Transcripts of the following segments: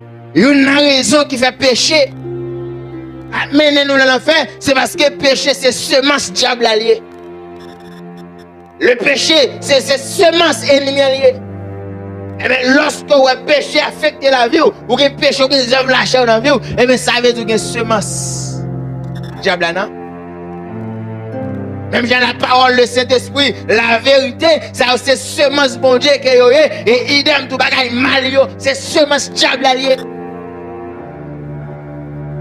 Une raison qui fait péché. Amenez nous dans l'enfer, c'est parce que péché, c'est semence diable allié. Le péché, c'est semence ennemi allié. Et bien, lorsque le péché affecte la vie, ou que le péché qui œuvre la chair dans la vie, et bien, ça veut dire qu'il y a une semence diable là, non? Même dans la parole du Saint-Esprit, la vérité, ça c'est semence bon Dieu qui est, et idem tout bagaille mal, c'est semence diable allié.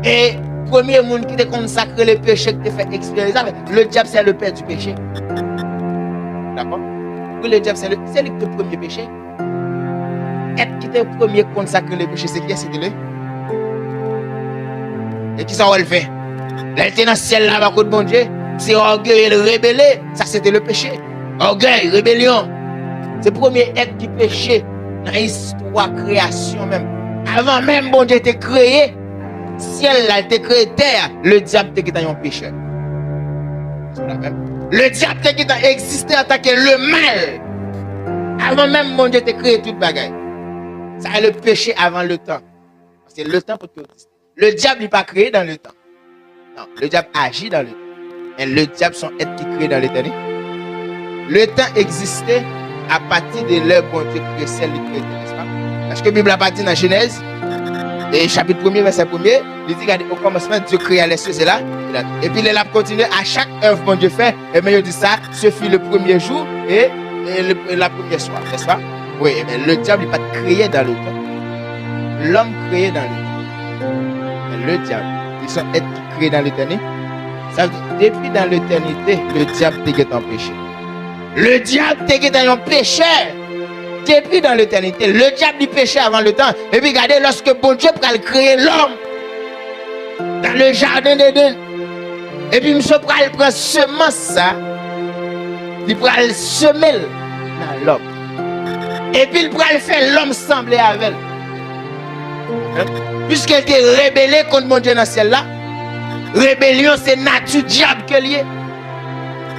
Et premier monde qui te consacre le péché, qui te fait expériencer, le diable c'est le père du péché. D'accord? Le diable c'est le premier péché. Être qui était le premier consacré le péché, c'est qui? C'était lui. Et qui ça va le faire? Là, il était dans le ciel là, avec le bon Dieu. C'est orgueil et rébellé. Ça, c'était le péché. Orgueil, rébellion. C'est le premier être qui péché dans l'histoire création même. Avant même bon Dieu était créé, ciel là, était créé terre, le diable était dans un péché. Le diable était existé en tant que le mal. Avant même bon Dieu était créé toute bagaille. Ça a le péché avant le temps. C'est le temps pour tout exister. Le diable n'est pas créé dans le temps. Non, le diable agit dans le temps. Et le diable sont êtres qui créent dans l'éternité. Le temps existait à partir de l'heure bon Dieu crée celle qui crée, n'est-ce pas? Parce que la Bible a parti dans Genèse, et chapitre 1er, verset 1er, il dit qu'au commencement, Dieu créa les cieux et là. Et puis il a continué à chaque œuvre bon Dieu fait. Et bien il dit ça, ce fut le premier jour et la première soir, n'est-ce pas? Oui, mais le diable n'est pas créé dans le temps. L'homme créé dans le temps. Mais le diable, ils sont êtres qui créés dans l'éternité. Ça veut dire, depuis dans l'éternité, le diable t'est en péché. Le diable t'est dans un péché. Depuis dans l'éternité, le diable il péchait avant le temps. Et puis regardez, lorsque bon Dieu va créer l'homme dans le jardin d'Éden. Et puis monsieur va prendre semence ça. Il va le semer dans l'homme. Et puis il va faire l'homme sembler avec elle. Puisqu'elle était rébellée contre mon Dieu dans ce ciel-là. Rébellion, c'est nature diable que lié.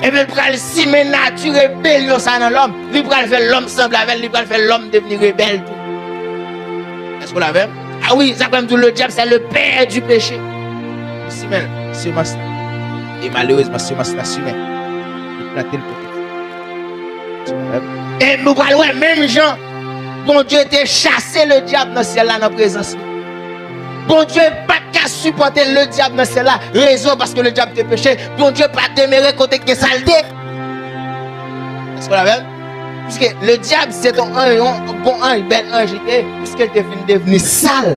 Et bien, il va le simer nature rébellion ça dans l'homme. Il va faire l'homme sembler avec elle. Il va faire l'homme devenir rebelle. Est-ce que vous l'avez? Ah oui, ça comme tout le diable, c'est le père du péché. Simen, semence. Et malheureusement, semence là, simen. Il plante le péché. Et nous allons même gens, bon Dieu était chassé le diable dans ce ciel-là, dans la présence. Bon Dieu pas qu'à supporter le diable dans celle-là. Raison parce que le diable te péché. Bon Dieu pas demeurer côté que saleté. Est-ce que vous l'avez? Puisque le diable c'est ton ange, bon ange, bel ange, puisqu'il est devenu sale.